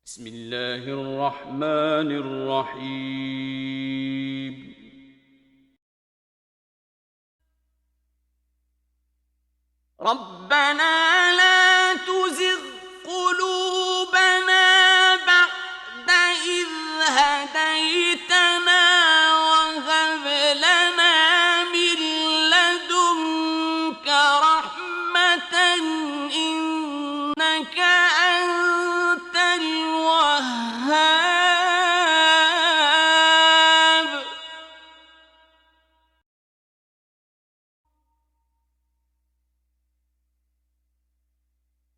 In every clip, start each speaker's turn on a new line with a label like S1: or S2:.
S1: بسم الله الرحمن الرحيم. ربنا لا تزغ قلوبنا بعد إذ هديتنا وهب لنا من لدنك رحمة إنك أنت الوهاب.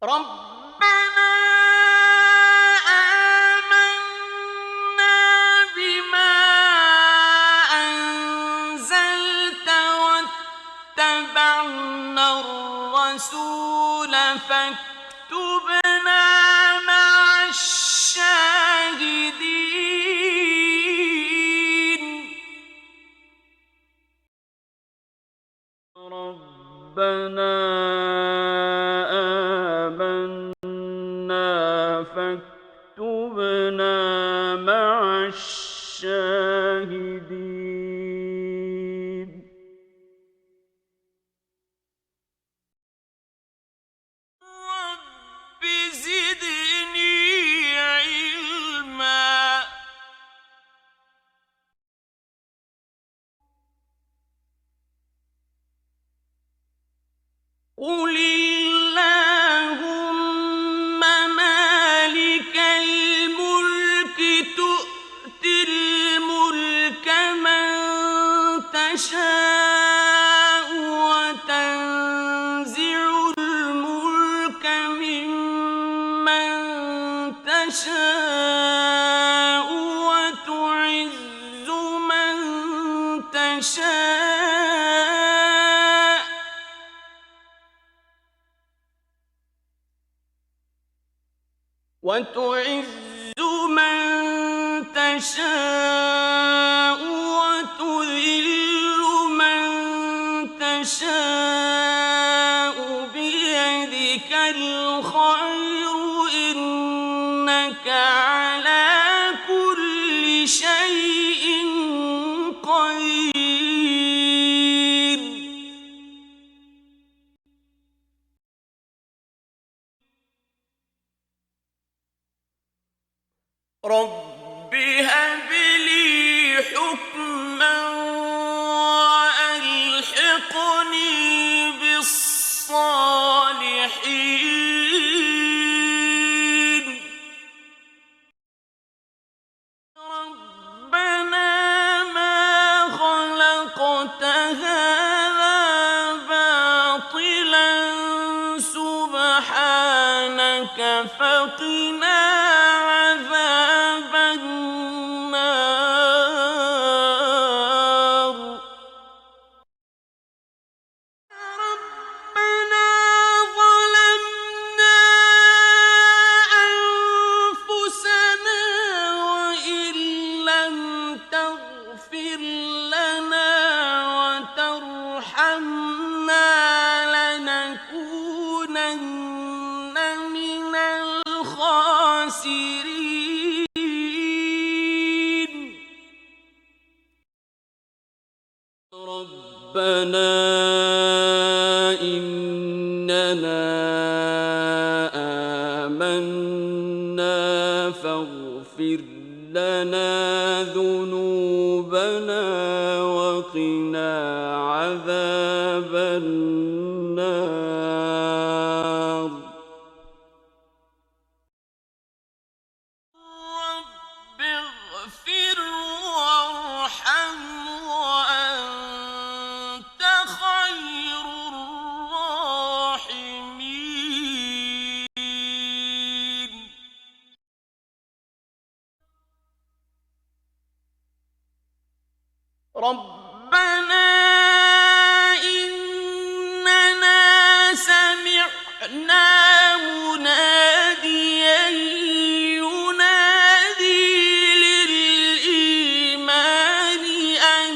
S1: ربنا آمنا بما أنزلت واتبعنا الرسول فاكتبنا مع الشاهدين. ربنا فاكتبنا مع الشاهدين. رب زدني علما. قل اللهم مالك الملك تؤتي الملك من تشاء وتنزع الملك ممن تشاء وتعز من تشاء وتعز من تشاء وتذل من تشاء بيدك الخير إنك على كل شيء قدير. رب هب لي حكما وألحقني بالصالحين. ربنا ما خلقت هذا باطلا سبحانك فقنا عذاب النار. ربنا ظلمنا أنفسنا وإن لم تغفر لنا وترحمنا لنكونن من الخاسرين. ربنا إننا آمنا فاغفر لنا ذنوبنا وقنا عذاب النار. رب اغفر وارحم وأنت خير الراحمين. ربنا إننا سمعنا مناديا ينادي للإيمان أن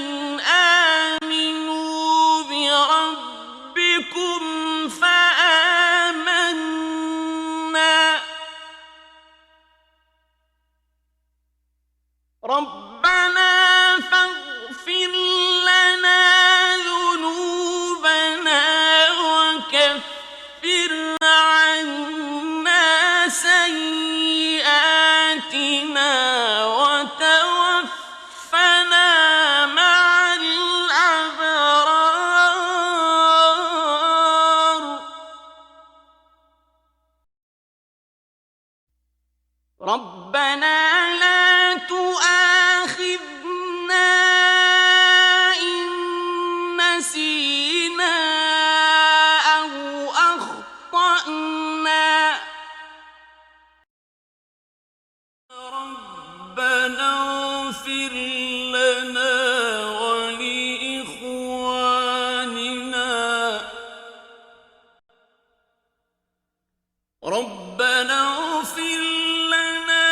S1: آمنوا بربكم فآمنا. ربنا فاغفر لنا ذنوبنا وكفر عنا سيئاتنا وتوفنا مع الأبرار ربنا لا تؤاخذنا إن نسينا أو أخطأنا ربنا اغفر لنا ولإخواننا ربنا اغفر لنا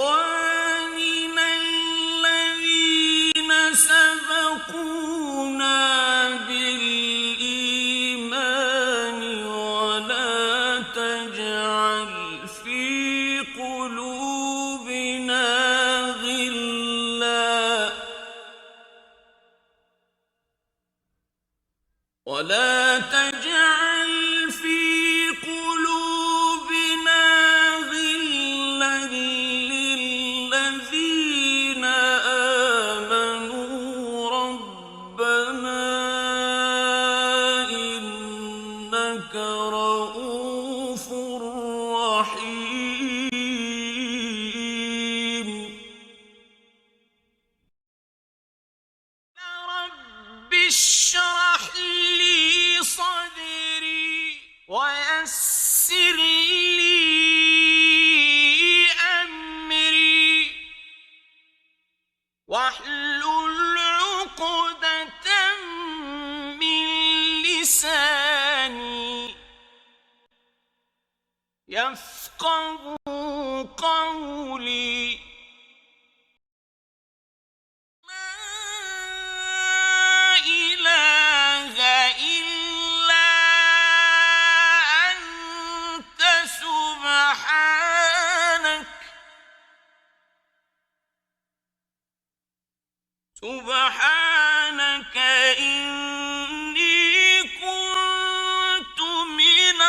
S1: ولإخواننا الذين سبقونا بالإيمان ولا تجعل في قلوبنا غلا ولا تجعل في قلوبنا غلا للذين آمنوا ربنا إنك رؤوف رحيم رب اشرح لي صدري ويسر لي أمري واحلل عقدة من لساني يفقه قولي لا إله إلا أنت سبحانك إني كنت من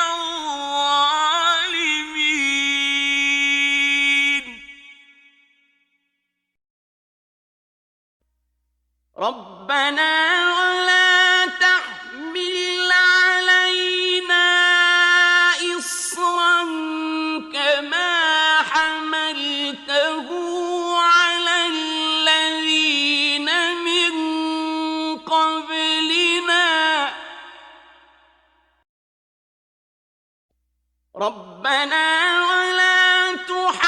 S1: الظالمين ربنا ولا تحمل علينا إصرا كما حملته على الذين من قبلنا ربنا ولا تحملنا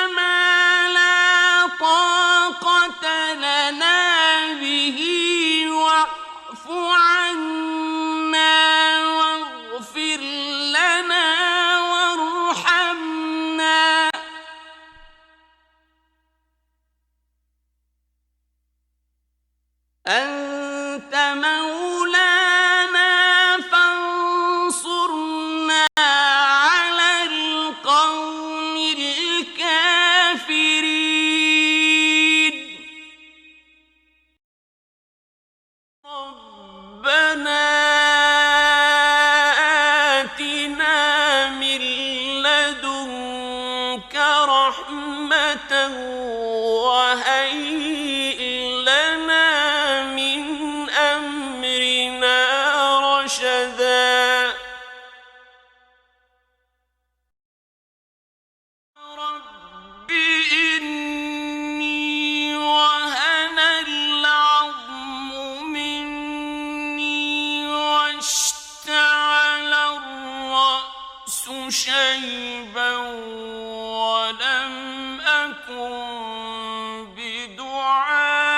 S1: ما لا طاقة لنا به واعف عنا واغفر لنا وارحمنا أنت مولانا فانصرنا على القوم الكافرين ربنا آتنا من لدنك رحمة وهيئ لنا من أمرنا رشدا رب إني وهن العظم مني واشتعل الرأس شيبا ولم أكن بدعائك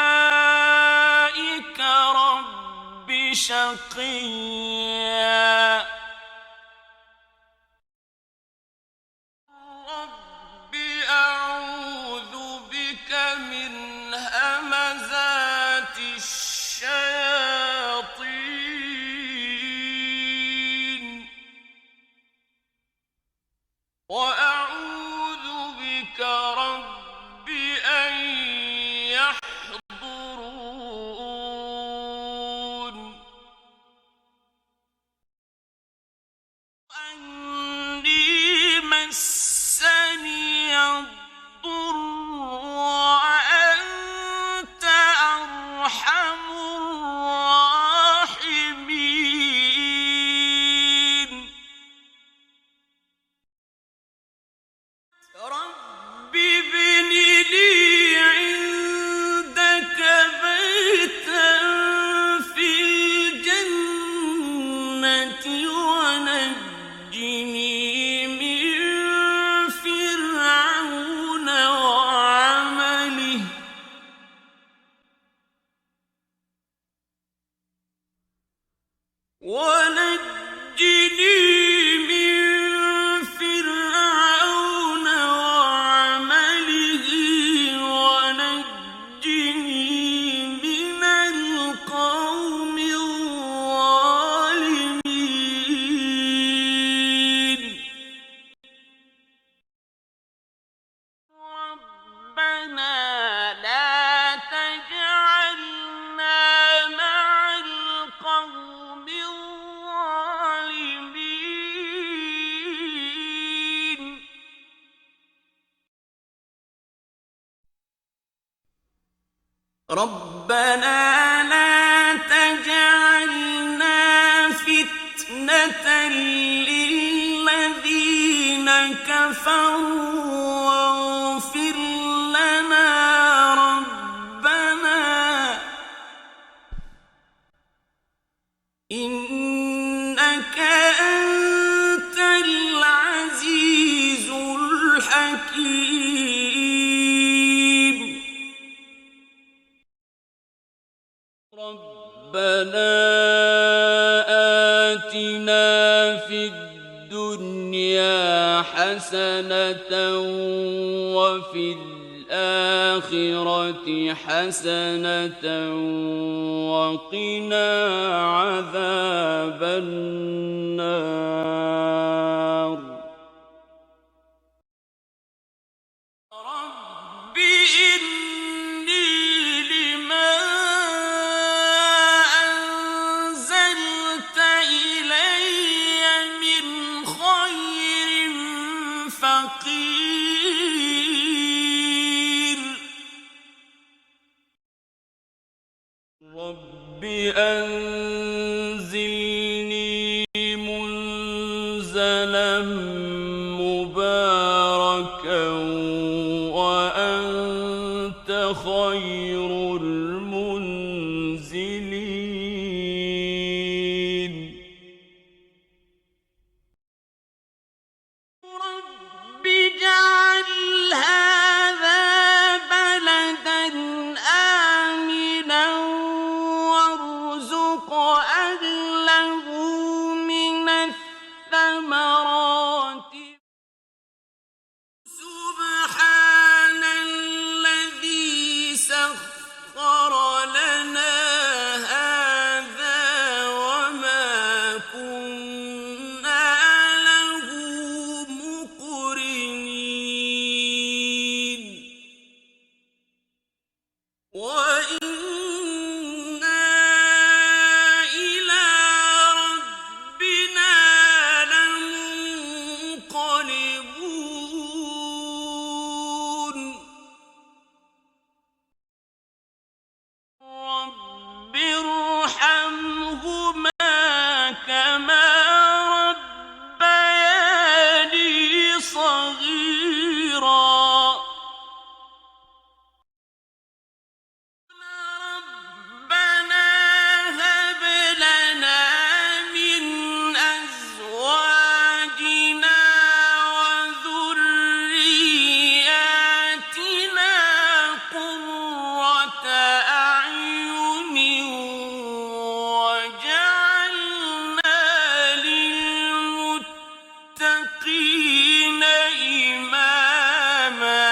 S1: رب شقيا رب أعوذ بك من همزات الشياطين وأعوذ ونجني من فرعون وعمله ونجني من فرعون وعمله ونجني من القوم الظالمين ربنا لا تجعلنا مع القوم الظالمين ربنا لا تجعلنا فتنة للذين كفروا واغفر لنا ربنا إنك أنت العزيز الحكيم ربنا آتنا في الدنيا حسنة وفي الآخرة حسنة وقنا عذاب النار رب إني لما أنزلت إلي من خير فقير رب أنزلني منزلا مباركا وأنت خير المنزلين رب اجعل هذا بلدا آمنا وارزق أهله من الثمرات سبحان الذي سخر لنا هذا وما كنا له مقرنين وإنا إلى ربنا لمنقلبون رب ارحمهما كما ربياني صغيرا ربنا هب لنا من أزواجنا وذرياتنا قرة أعين وجعلنا للمتقين إماما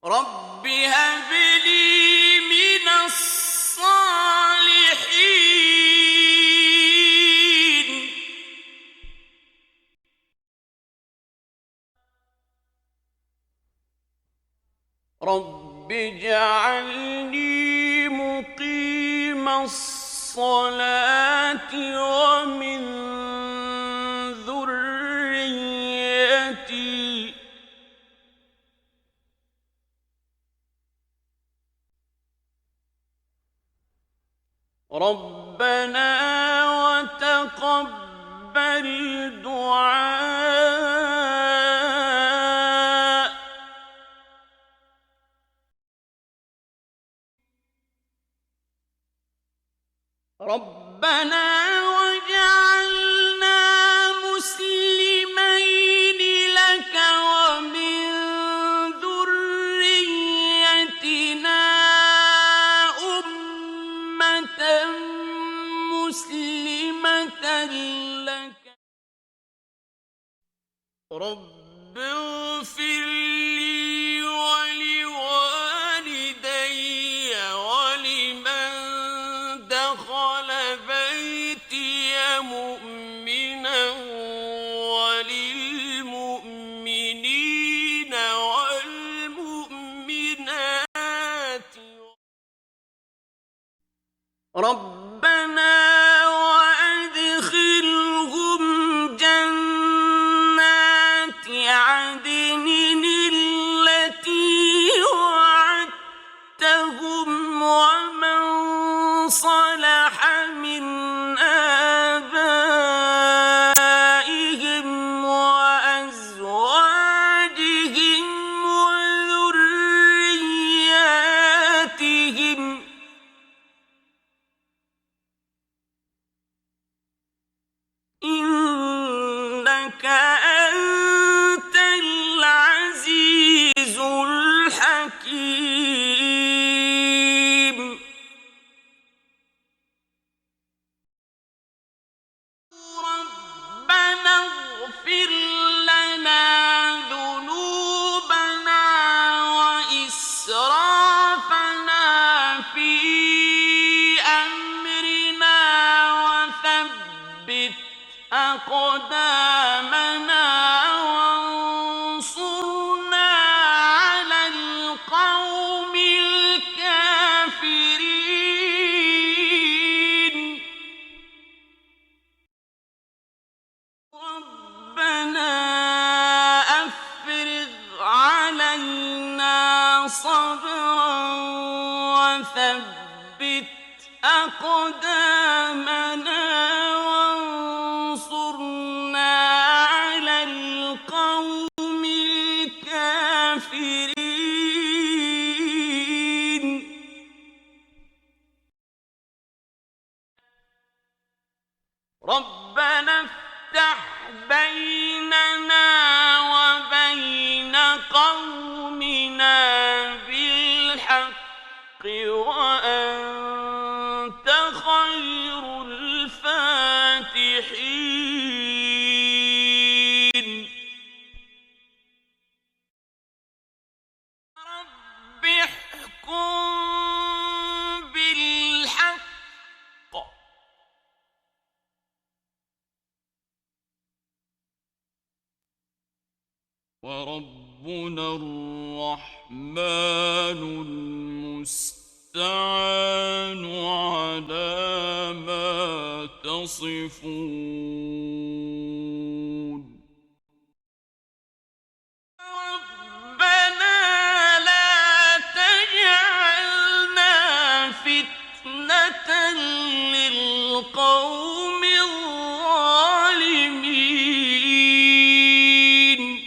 S1: رب هب لي من الصالحين رب اجعلني مقيم الصلاة ومن ذريتي ربنا وتقبل دعاء ربنا وجعلنا مسلمين لك ومن ذريتنا أمة مسلمة لك رب اغفر لي ولوالدي ولمن دخل بيتي مؤمنا وللمؤمنين والمؤمنات ربنا وأدخلهم جنات عدن التي وعدتهم ومن صلح من آبائهم وأزواجهم وذرياتهم إنك أنت العزيز الحكيم ربنا اغفر لنا ذنوبنا وإسرافنا في أمرنا وثبت أقدامنا وانصرنا على القوم الكافرين ربنا أفرغ علينا صبرا وثبت أقدامنا وانصرنا على القوم الكافرين ربنا افتح بيننا وبين قومنا بالحق وأنت خير الفاتحين رب احكم بالحق وربنا الرحمن المستعان على ما تصفون ربنا لا تجعلنا فتنة للقوم الظالمين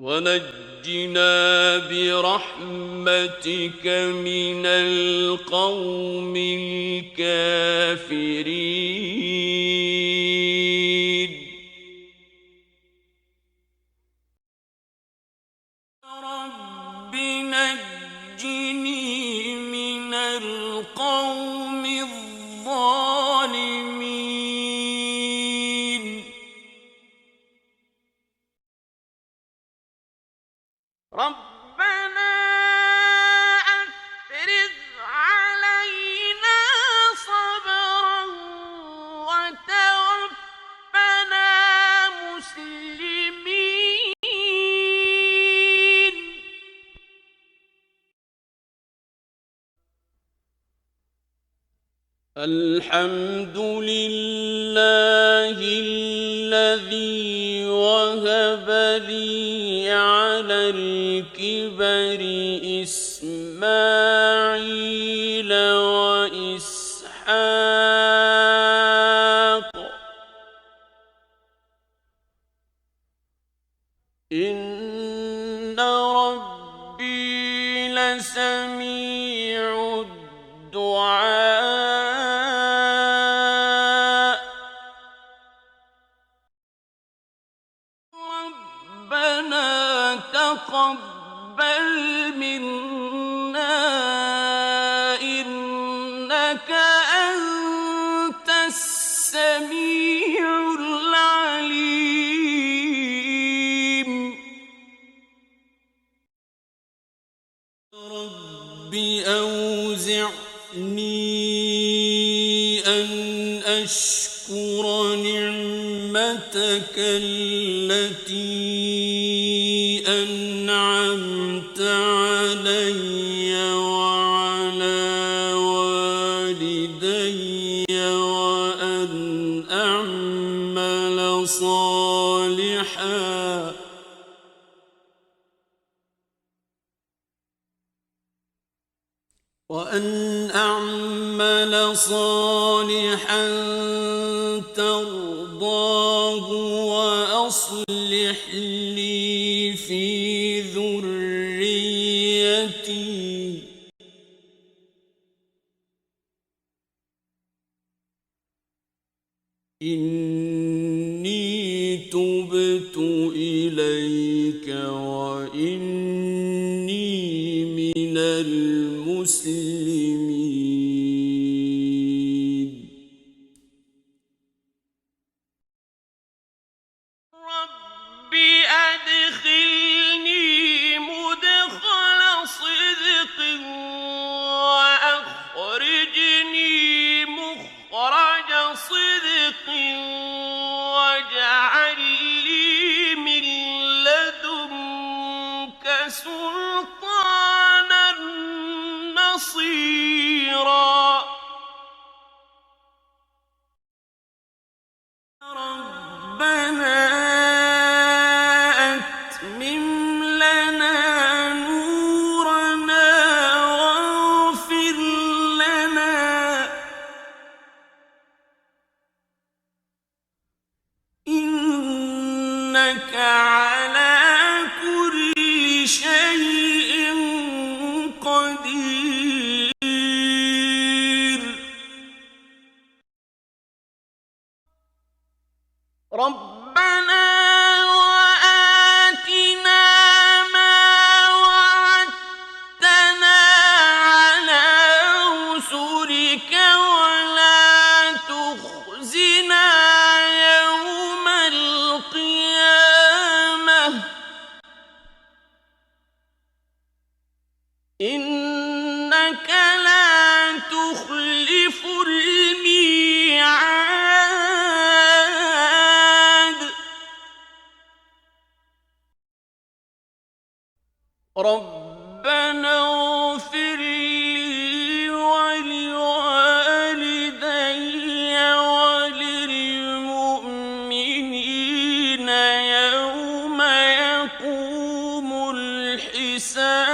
S1: ونجنا برحمتك من القوم الكافرين رب نجني من القوم الظالمين ربنا أفرغ علينا صبرا وتوفنا مسلمين الحمد لله الذي وهب لي على الكبر إسماعيل وإسحاق إن ربي سميع الدعاء ربنا تقبل منا إنك أنت السميع العليم رب أوزعني أن أشكر نعمتك التي أنعمت علي وعلى والدي وأن أعمل صالحا ترضاه وأصلح لي في ذريتي إني تبت إليك وإني من المسلمين رب أدخلني مدخل صدق وأخرجني مخرج صدق واجعل لي من لدنك سلطانا نصيرا ربنا أتمم لنا نورنا واغفر لنا إنك على كل شيء قدير ربنا وآتنا ما وعدتنا على رسلك ولا تخزنا يوم القيامة إنك لا تخلف الميعاد ربنا اغفر لي ولوالدي وللمؤمنين يوم يقوم الحساب